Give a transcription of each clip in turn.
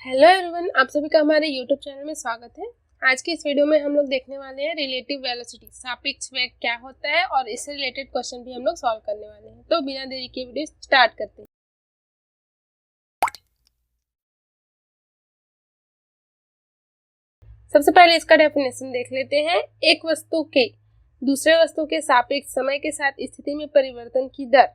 Hello everyone, आप सभी का हमारे यूट्यूब चैनल में स्वागत है। आज की इस वीडियो में हम लोग देखने वाले हैं रिलेटिव वेलोसिटी, सापेक्ष वेग क्या होता है और इससे रिलेटेड क्वेश्चन भी हम लोग सॉल्व करने वाले हैं। तो बिना देरी के वीडियो स्टार्ट करते हैं। सबसे पहले इसका डेफिनेशन देख लेते हैं। एक वस्तु के दूसरे वस्तु के सापेक्ष समय के साथ स्थिति में परिवर्तन की दर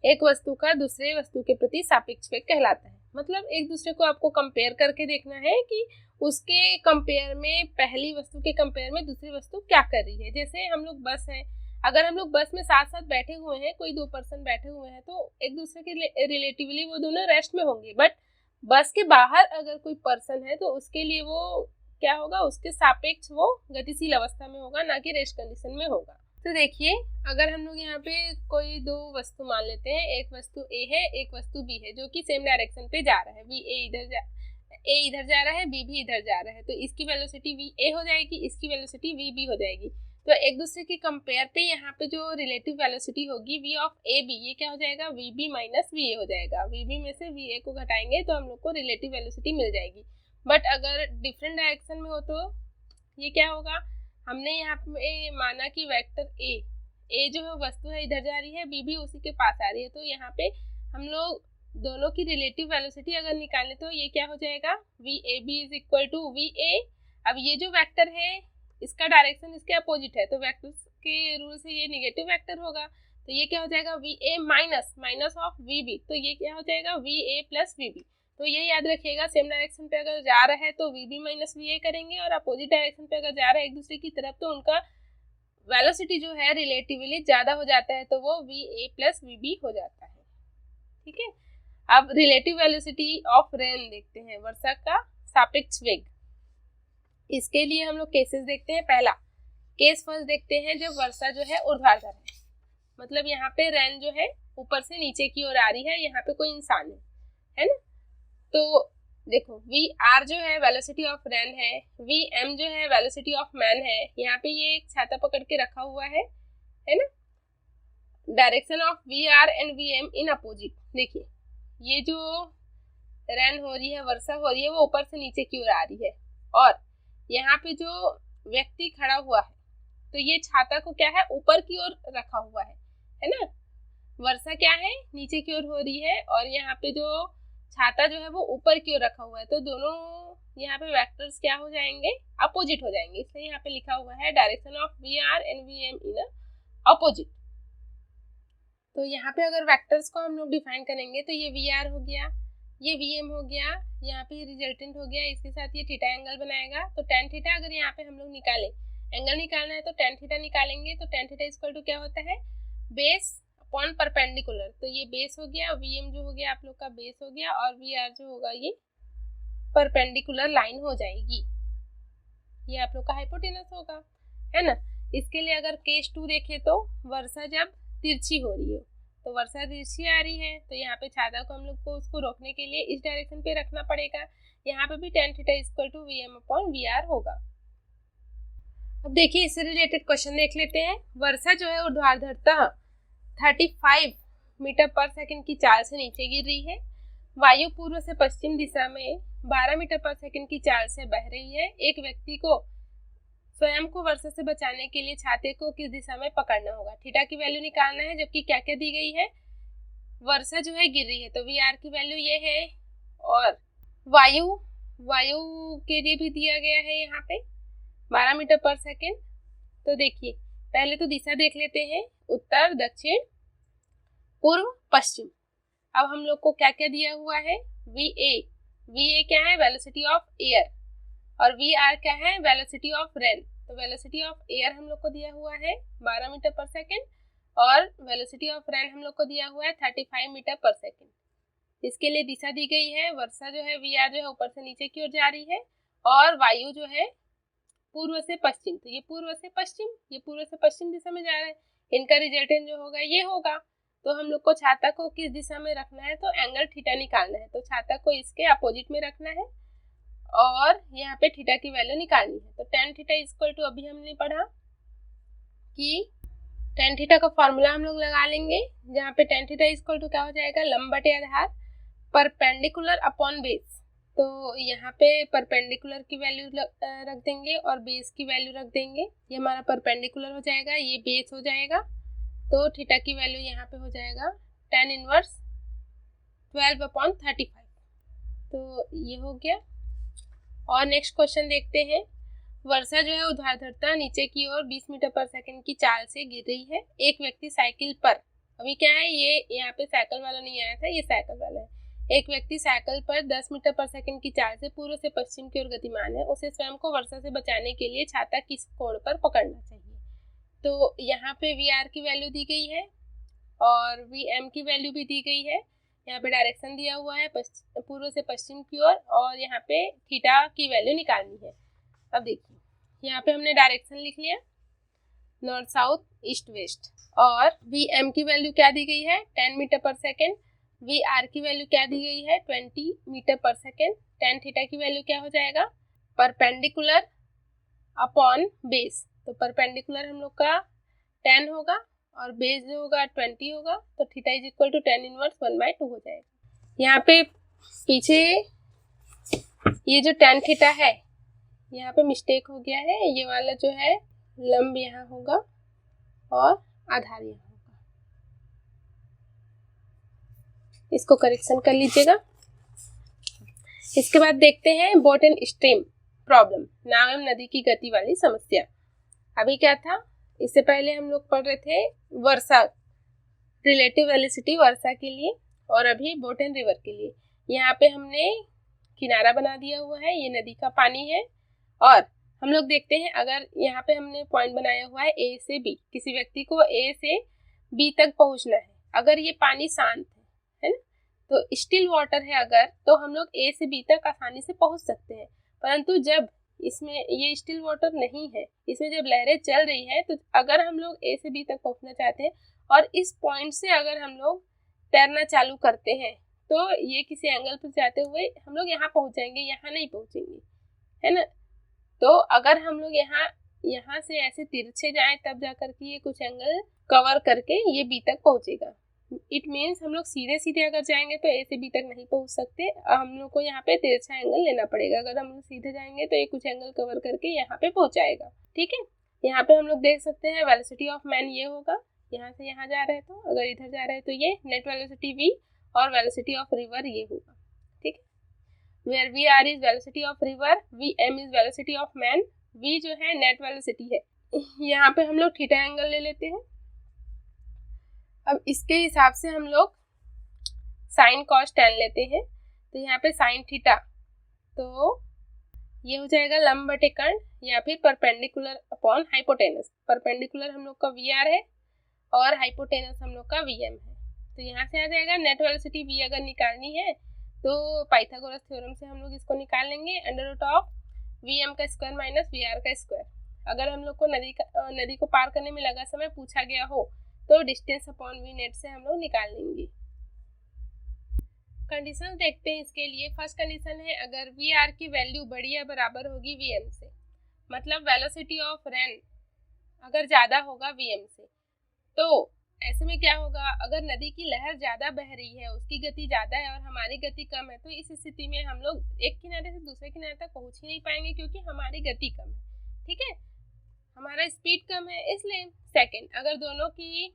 एक वस्तु का दूसरे वस्तु के प्रति सापेक्ष वेग कहलाता है। मतलब एक दूसरे को आपको कंपेयर करके देखना है कि उसके कंपेयर में, पहली वस्तु के कंपेयर में दूसरी वस्तु क्या कर रही है। जैसे हम लोग बस है, अगर हम लोग बस में साथ साथ बैठे हुए हैं, कोई दो पर्सन बैठे हुए हैं, तो एक दूसरे के रिलेटिवली वो दोनों रेस्ट में होंगे। बट बस के बाहर अगर कोई पर्सन है तो उसके लिए वो क्या होगा, उसके सापेक्ष वो गतिशील अवस्था में होगा, ना कि रेस्ट कंडीशन में होगा। तो देखिए, अगर हम लोग यहाँ पे कोई दो वस्तु मान लेते हैं, एक वस्तु A है, एक वस्तु B है, जो कि सेम डायरेक्शन पे जा रहा है। A इधर जा रहा है, B भी इधर जा रहा है, तो इसकी वेलोसिटी VA हो जाएगी, इसकी वेलोसिटी VB हो जाएगी। तो एक दूसरे के कंपेयर पे यहाँ पे जो रिलेटिव वेलोसिटी होगी V ऑफ AB, ये क्या हो जाएगा, VB माइनस VA हो जाएगा। VB में से VA को घटाएंगे तो हम लोग को रिलेटिव वेलोसिटी मिल जाएगी। बट अगर डिफरेंट डायरेक्शन में हो तो ये क्या होगा, हमने यहाँ पे माना कि वेक्टर ए जो है वस्तु है इधर जा रही है, बी भी उसी के पास आ रही है, तो यहाँ पे हम लोग दोनों की रिलेटिव वेलोसिटी अगर निकालें तो ये क्या हो जाएगा, V A B is equal to V A. अब ये जो वेक्टर है इसका डायरेक्शन इसके अपोजिट है, तो वेक्टर के रूल से ये निगेटिव वेक्टर होगा, तो ये क्या हो जाएगा, V A minus of V B, तो ये क्या हो जाएगा, V A plus V B. तो ये याद रखिएगा, सेम डायरेक्शन पे अगर जा रहा है तो VB माइनस VA करेंगे, और अपोजिट डायरेक्शन पे अगर जा रहा है एक दूसरे की तरफ तो उनका वेलोसिटी जो है रिलेटिवली ज्यादा हो जाता है, तो वो VA प्लस VB हो जाता है। ठीक है, अब रिलेटिव वेलोसिटी ऑफ रेन देखते हैं, वर्षा का सापेक्ष वेग। इसके लिए हम लोग केसेस देखते हैं। पहला केस फर्स्ट देखते हैं, जब वर्षा जो है ऊर्ध्वाधर है, मतलब यहाँ पे रेन जो है ऊपर से नीचे की ओर आ रही है, यहाँ पे कोई इंसान है ना। तो देखो, वी आर जो है वेलोसिटी ऑफ रेन है, वी एम जो है वेलोसिटी ऑफ मैन है। यहाँ पे ये एक छाता पकड़ के रखा हुआ है ना। Direction of V R and V M in opposite. देखिए, ये जो रेन हो रही है, वर्षा हो रही है, वो ऊपर से नीचे की ओर आ रही है, और यहाँ पे जो व्यक्ति खड़ा हुआ है, तो ये छाता को क्या है, ऊपर की ओर रखा हुआ है ना। वर्षा क्या है, नीचे की ओर हो रही है, और यहाँ पे जो छाता जो है वो ऊपर की ओर रखा हुआ है, तो दोनों यहाँ पे वेक्टर्स क्या हो जाएंगे, अपोजिट हो जाएंगे। इसलिए यहाँ पे लिखा हुआ है direction of V R and V M in opposite. तो यहाँ पे अगर वेक्टर्स को हम लोग डिफाइन करेंगे तो ये वी आर हो गया, ये वी एम हो गया, यहाँ पे रिजल्टेंट हो गया, इसके साथ ये थीटा एंगल बनाएगा। तो टेन थीटा अगर यहाँ पे हम लोग निकालें, एंगल निकालना है तो टेन थीटा निकालेंगे, तो टेन थीटा इक्वल टू क्या होता है, बेस अपॉन परपेंडिकुलर। तो ये बेस हो गया, वीएम जो हो गया आप लोग का बेस हो गया, और वी आर जो होगा ये परपेंडिकुलर लाइन हो जाएगी, ये आप लोग का हाइपोटेनस होगा, है ना। इसके लिए अगर केस 2 देखें तो वर्षा जब तिरछी हो रही हो, तो वर्षा तिरछी आ रही है, तो यहाँ पे छाता को हम लोग को उसको रोकने के लिए इस डायरेक्शन पे रखना पड़ेगा। यहाँ पे भी tan theta equal to V M upon V R होगा। अब देखिए, इससे रिलेटेड क्वेश्चन देख लेते हैं। वर्षा जो है ऊर्ध्वाधरतः 35 मीटर पर सेकंड की चाल से नीचे गिर रही है। वायु पूर्व से पश्चिम दिशा में 12 मीटर पर सेकंड की चाल से बह रही है। एक व्यक्ति को स्वयं को वर्षा से बचाने के लिए छाते को किस दिशा में पकड़ना होगा। थीटा की वैल्यू निकालना है, जबकि क्या क्या दी गई है, वर्षा जो है गिर रही है, तो वी आर की वैल्यू ये है, और वायु के लिए भी दिया गया है यहाँ पे 12 मीटर पर सेकेंड। तो देखिए, पहले तो दिशा देख लेते हैं, उत्तर, दक्षिण, पूर्व, पश्चिम। अब हम लोग को क्या क्या दिया हुआ है, वी ए क्या है, वेलोसिटी ऑफ एयर, और वी आर क्या है, वेलोसिटी ऑफ रेन। तो वेलोसिटी ऑफ एयर हम लोग को दिया हुआ है 12 मीटर पर सेकेंड, और वेलोसिटी ऑफ रेन हम लोग को दिया हुआ है 35 मीटर पर सेकेंड। इसके लिए दिशा दी गई है, वर्षा जो है वी आर जो है ऊपर से नीचे की ओर जा रही है, और वायु जो है पूर्व से पश्चिम, तो ये पूर्व से पश्चिम दिशा में जा रहे हैं। इनका रिजल्टेंट जो होगा ये होगा। तो हम लोग को छाता को किस दिशा में रखना है, तो एंगल थीटा निकालना है, तो छाता को इसके अपोजिट में रखना है, और यहाँ पे थीटा की वैल्यू निकालनी है। तो टेन थीटा इक्वल टू, अभी हमने पढ़ा कि टेन थीटा का फॉर्मूला हम लोग लगा लेंगे, जहाँ पे टेन थीटा इक्वल टू क्या हो जाएगा, लंब बटे आधार, परपेंडिकुलर अपॉन बेस। तो यहाँ पे परपेंडिकुलर की वैल्यू रख देंगे और बेस की वैल्यू रख देंगे। ये हमारा परपेंडिकुलर हो जाएगा, ये बेस हो जाएगा। तो थीटा की वैल्यू यहाँ पे हो जाएगा tan इनवर्स 12/35। तो ये हो गया। और नेक्स्ट क्वेश्चन देखते हैं। वर्षा जो है ऊर्ध्वाधरता नीचे की ओर 20 मीटर पर सेकंड की चाल से गिर रही है। एक व्यक्ति साइकिल पर, अभी क्या है, ये यहाँ पे साइकिल वाला नहीं आया था, ये साइकिल वाला है। एक व्यक्ति साइकिल पर 10 मीटर पर सेकंड की चाल से पूर्व से पश्चिम की ओर गतिमान है। उसे स्वयं को वर्षा से बचाने के लिए छाता किस कोण पर पकड़ना चाहिए। तो यहाँ पे VR की वैल्यू दी गई है और VM की वैल्यू भी दी गई है। यहाँ पे डायरेक्शन दिया हुआ है पूर्व से पश्चिम की ओर, और यहाँ पे थीटा की वैल्यू निकालनी है। अब देखिए, यहाँ पे हमने डायरेक्शन लिख लिया, नॉर्थ साउथ ईस्ट वेस्ट। और VM की वैल्यू क्या दी गई है, 10 मीटर पर सेकेंड। VR की वैल्यू क्या दी गई है, 20 मीटर पर सेकेंड। tan थीटा की वैल्यू क्या हो जाएगा, परपेंडिकुलर अपॉन बेस। तो परपेंडिकुलर हम लोग का 10 होगा और बेस जो होगा 20 होगा। तो theta is equal to tan inverse 1/2 हो जाएगा। यहाँ पे पीछे ये जो tan थीटा है, यहाँ पे मिस्टेक हो गया है। ये वाला जो है लंब यहाँ होगा और आधार यहाँ होगा, इसको करेक्शन कर लीजिएगा। इसके बाद देखते हैं बोट एंड स्ट्रीम प्रॉब्लम, नाव एवं नदी की गति वाली समस्या। अभी क्या था, इससे पहले हम लोग पढ़ रहे थे वर्षा, रिलेटिव वेलोसिटी वर्षा के लिए, और अभी बोट एंड रिवर के लिए। यहाँ पे हमने किनारा बना दिया हुआ है, ये नदी का पानी है। और हम लोग देखते हैं, अगर यहाँ पे हमने पॉइंट बनाया हुआ है A से B, किसी व्यक्ति को A से B तक पहुँचना है। अगर ये पानी शांत है ना, तो स्टिल वाटर है अगर, तो हम लोग A से B तक आसानी से पहुँच सकते हैं। परंतु जब इसमें ये स्टिल वाटर नहीं है, इसमें जब लहरें चल रही है, तो अगर हम लोग A से B तक पहुँचना चाहते हैं और इस पॉइंट से अगर हम लोग तैरना चालू करते हैं, तो ये किसी एंगल पर जाते हुए हम लोग यहाँ पहुँच जाएंगे, यहाँ नहीं पहुँचेंगे, है ना। तो अगर हम लोग यहाँ से ऐसे तिरछे जाएं, तब जाकर के ये कुछ एंगल कवर करके ये B तक पहुँचेगा। इट मीन्स हम लोग सीधे सीधे अगर जाएंगे तो A से B तक नहीं पहुँच सकते, हम लोग को यहाँ पे तिरछा एंगल लेना पड़ेगा। अगर हम लोग सीधे जाएंगे तो ये कुछ एंगल कवर करके यहाँ पे पहुँचाएगा, ठीक है। यहाँ पे हम लोग देख सकते हैं वेलोसिटी ऑफ मैन ये होगा, यहाँ से यहाँ जा रहे हैं, तो अगर इधर जा रहे हैं तो ये नेट वेलोसिटी V, और वेलोसिटी ऑफ रिवर ये होगा, ठीक है। Where VR is velocity of river, VM is velocity of man, V जो है नेट वेलोसिटी है। यहाँ पे हम लोग थीटा एंगल ले लेते हैं। अब इसके हिसाब से हम लोग साइन कॉस tan लेते हैं। तो यहाँ पे साइन थीटा, तो ये हो जाएगा लंब बटे कर्ण, या फिर परपेंडिकुलर अपॉन हाइपोटेनस। परपेंडिकुलर हम लोग का VR है और हाइपोटेनस हम लोग का VM है। तो यहाँ से आ जाएगा नेट वेलोसिटी V अगर निकालनी है तो पाइथागोरस थ्योरम से हम लोग इसको निकाल लेंगे, अंडर रूट ऑफ VM का स्क्वायर माइनस VR का स्क्वायर। अगर हम लोग को नदी को पार करने में लगा समय पूछा गया हो तो डिस्टेंस अपॉन V नेट से हम लोग निकाल लेंगे। कंडीशन देखते हैं इसके लिए। फर्स्ट कंडीशन है, अगर VR की वैल्यू बड़ी या बराबर होगी VM से, मतलब वेलोसिटी ऑफ रेन अगर ज़्यादा होगा VM से, तो ऐसे में क्या होगा, अगर नदी की लहर ज़्यादा बह रही है, उसकी गति ज़्यादा है और हमारी गति कम है, तो इस स्थिति में हम लोग एक किनारे से दूसरे किनारे तक पहुँच ही नहीं पाएंगे, क्योंकि हमारी गति कम है, ठीक है, हमारा स्पीड कम है इसलिए। सेकंड, अगर दोनों की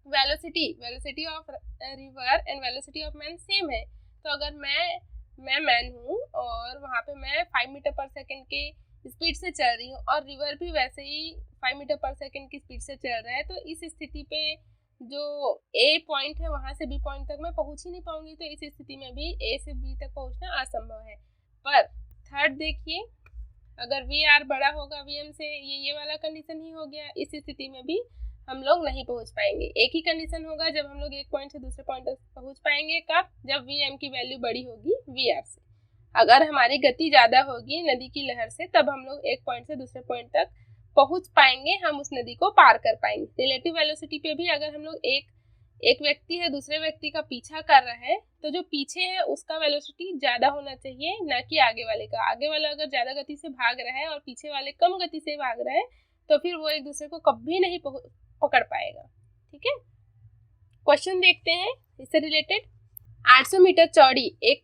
velocity of river and velocity of man same है, तो अगर मैं मैन हूँ और वहाँ पे मैं 5 मीटर पर सेकेंड के स्पीड से चल रही हूँ और रिवर भी वैसे ही 5 मीटर पर सेकेंड की स्पीड से चल रहा है, तो इस स्थिति पे जो A पॉइंट है वहाँ से B पॉइंट तक मैं पहुँच ही नहीं पाऊंगी। तो इस स्थिति में भी A से B तक पहुँचना असंभव है। पर थर्ड देखिए, अगर VR बड़ा होगा VM से, ये वाला कंडीशन ही हो गया, इस स्थिति में भी हम लोग नहीं पहुँच पाएंगे। एक ही कंडीशन होगा जब हम लोग एक पॉइंट से दूसरे पॉइंट तक पहुँच पाएंगे, कब, जब VM की वैल्यू बड़ी होगी VR से। अगर हमारी गति ज़्यादा होगी नदी की लहर से, तब हम लोग एक पॉइंट से दूसरे पॉइंट तक पहुंच पाएंगे, हम उस नदी को पार कर पाएंगे। रिलेटिव वेलोसिटी पे भी अगर हम लोग एक व्यक्ति है दूसरे व्यक्ति का पीछा कर रहा है, तो जो पीछे है उसका वेलोसिटी ज़्यादा होना चाहिए, ना कि आगे वाले का। आगे वाला अगर ज़्यादा गति से भाग रहा है और पीछे वाले कम गति से भाग रहा है, तो फिर वो एक दूसरे को कभी नहीं पकड़ पाएगा, ठीक है। क्वेश्चन देखते हैं इससे रिलेटेड। 800 मीटर चौड़ी एक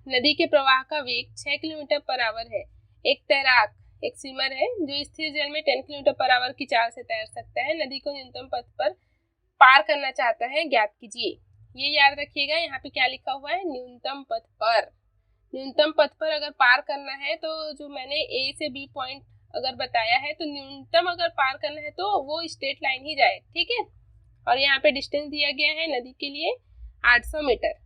नदी के प्रवाह का वेग 6 किलोमीटर पर आवर है। एक तैराक, एक स्विमर है जो स्थिर जल में 10 किलोमीटर पर आवर की चाल से तैर सकता है, नदी को न्यूनतम पथ पर पार करना चाहता है, ज्ञात कीजिए। ये याद रखिएगा, यहाँ पे क्या लिखा हुआ है, न्यूनतम पथ पर। न्यूनतम पथ पर अगर पार करना है तो जो मैंने ए से बी पॉइंट अगर बताया है, तो न्यूनतम अगर पार करना है तो वो स्ट्रेट लाइन ही जाए, ठीक है। और यहाँ पे डिस्टेंस दिया गया है नदी के लिए 800 मीटर।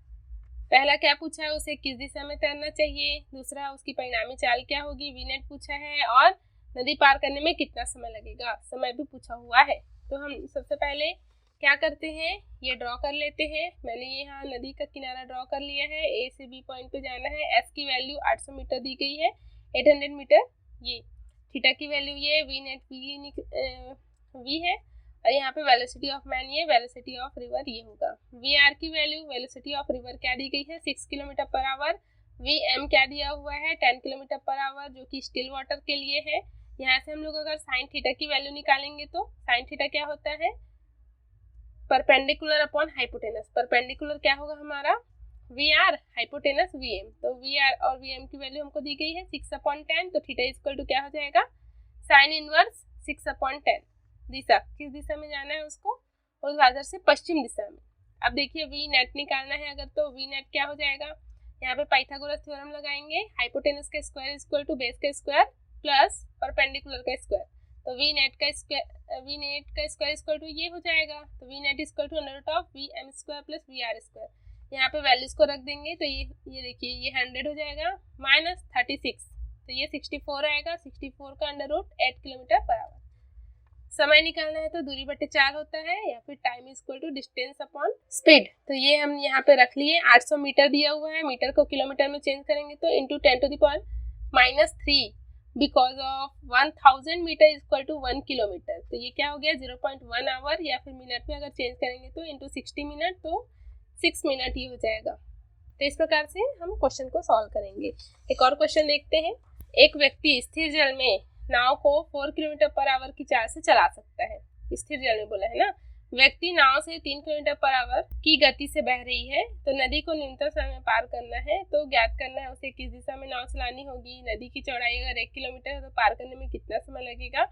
पहला क्या पूछा है, उसे किस दिशा में तैरना चाहिए, दूसरा उसकी परिणामी चाल क्या होगी, वी नेट पूछा है, और नदी पार करने में कितना समय लगेगा, समय भी पूछा हुआ है। तो हम सबसे पहले क्या करते हैं, ये ड्रॉ कर लेते हैं। मैंने यहाँ नदी का किनारा ड्रॉ कर लिया है, ए से बी पॉइंट पे जाना है। एस की वैल्यू 800 मीटर दी गई है, 800 मीटर। ये थीटा की वैल्यू ये, वी नेट वी है, और यहाँ पे वेलोसिटी ऑफ मैन ये, वेलोसिटी ऑफ रिवर ये होगा। वी आर की वैल्यू, वेलोसिटी ऑफ रिवर क्या दी गई है, 6 kilometre per our. V M क्या दिया हुआ है, 10 किलोमीटर पर आवर, जो कि स्टिल वाटर के लिए है। यहाँ से हम लोग अगर साइन थीटा की वैल्यू निकालेंगे तो साइन थीटा क्या होता है, परपेंडिकुलर अपॉन हाइपोटेनस। परपेंडिकुलर क्या होगा हमारा, V R, hypotenuse V M. तो वी आर और वी एम की वैल्यू हमको दी गई है 6/10, तो थीटा इक्वल टू क्या हो जाएगा, साइन इनवर्स 6/10। दिशा, किस दिशा में जाना है उसको, ऊर्ध्वाधर से पश्चिम दिशा में। अब देखिए वी नेट निकालना है अगर, तो वी नेट क्या हो जाएगा, यहाँ पे पाइथागोरस थ्योरम लगाएंगे, हाइपोटेनस का स्क्वायर इक्वल टू बेस का स्क्वायर प्लस परपेंडिकुलर का स्क्वायर। तो वी नेट का स्क्वायर इक्वल टू ये हो जाएगा, तो V net equal to under root of V M square plus V R square. यहाँ पे वैल्यूज को रख देंगे, तो ये देखिए ये 100 हो जाएगा माइनस 36, तो ये 64 आएगा। 64 का under root 8 kilometre per hour. समय निकालना है तो दूरी बटे 4 होता है, या फिर time equal to distance upon speed. तो ये हम यहाँ पे रख लिए। 800 मीटर दिया हुआ है, मीटर को किलोमीटर में चेंज करेंगे तो into 10⁻³ because of 1000 metre equal to 1 kilometre. तो ये क्या हो गया, 0.1 आवर, या फिर मिनट में अगर चेंज करेंगे तो इंटू 60 मिनट, तो 6 मिनट ही हो जाएगा। तो इस प्रकार से हम क्वेश्चन को सॉल्व करेंगे। एक और क्वेश्चन देखते हैं। एक व्यक्ति स्थिर जल में नाव को 4 किलोमीटर पर आवर की चाल से चला सकता है। स्थिर जल में बोला है ना, व्यक्ति नाव से 3 किलोमीटर पर आवर की गति से बह रही है, तो नदी को न्यूनतम समय में पार करना है। तो ज्ञात करना है उसे किस दिशा में नाव चलानी होगी, नदी की चौड़ाई अगर 1 किलोमीटर है तो पार करने में कितना समय लगेगा,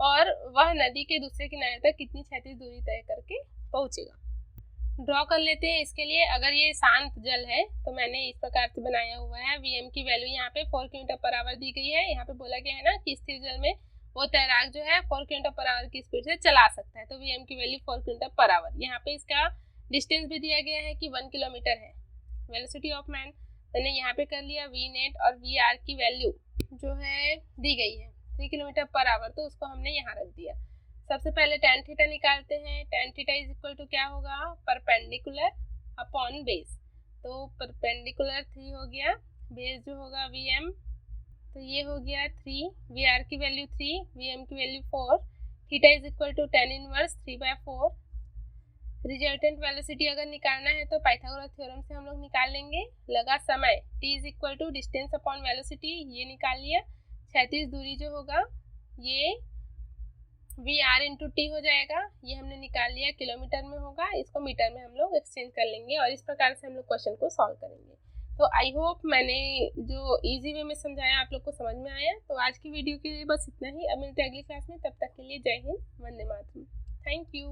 और वह नदी के दूसरे किनारे तक कितनी क्षैतिज दूरी तय करके पहुंचेगा। ड्रॉ कर लेते हैं इसके लिए। अगर ये शांत जल है तो मैंने इस प्रकार से बनाया हुआ है। वीएम की वैल्यू यहाँ पे 4 किलोमीटर पर आवर दी गई है। यहाँ पे बोला गया है ना कि स्थिर जल में वो तैराक जो है 4 किलोमीटर पर आवर की स्पीड से चला सकता है, तो वीएम की वैल्यू 4 किलोमीटर पर आवर। यहाँ पे इसका डिस्टेंस भी दिया गया है कि 1 किलोमीटर है। वेलोसिटी ऑफ मैन मैंने यहाँ पे कर लिया। वी नेट और वी आर की वैल्यू जो है दी गई है 3 किलोमीटर पर आवर, तो उसको हमने यहाँ रख दिया। सबसे पहले tan थीटा निकालते हैं। tan theta is equal to क्या होगा, परपेंडिकुलर अपॉन बेस। तो परपेंडिकुलर 3 हो गया, बेस जो होगा Vm, तो ये हो गया 3, Vr की वैल्यू 3, Vm की value 4, theta is equal to tan inverse 3/4। Resultant velocity अगर निकालना है तो पाइथागोरस थ्योरम से हम लोग निकाल लेंगे। लगा समय, t is equal to distance upon velocity, ये निकाल लिया। क्षैतिज दूरी जो होगा ये VR इंटू टी हो जाएगा, ये हमने निकाल लिया, किलोमीटर में होगा, इसको मीटर में हम लोग एक्सचेंज कर लेंगे, और इस प्रकार से हम लोग क्वेश्चन को सॉल्व करेंगे। तो आई होप मैंने जो इजी वे में समझाया आप लोग को समझ में आया। तो आज की वीडियो के लिए बस इतना ही। अब मिलते हैं अगली क्लास में, तब तक के लिए जय हिंद, वंदे मातरम। Thank you.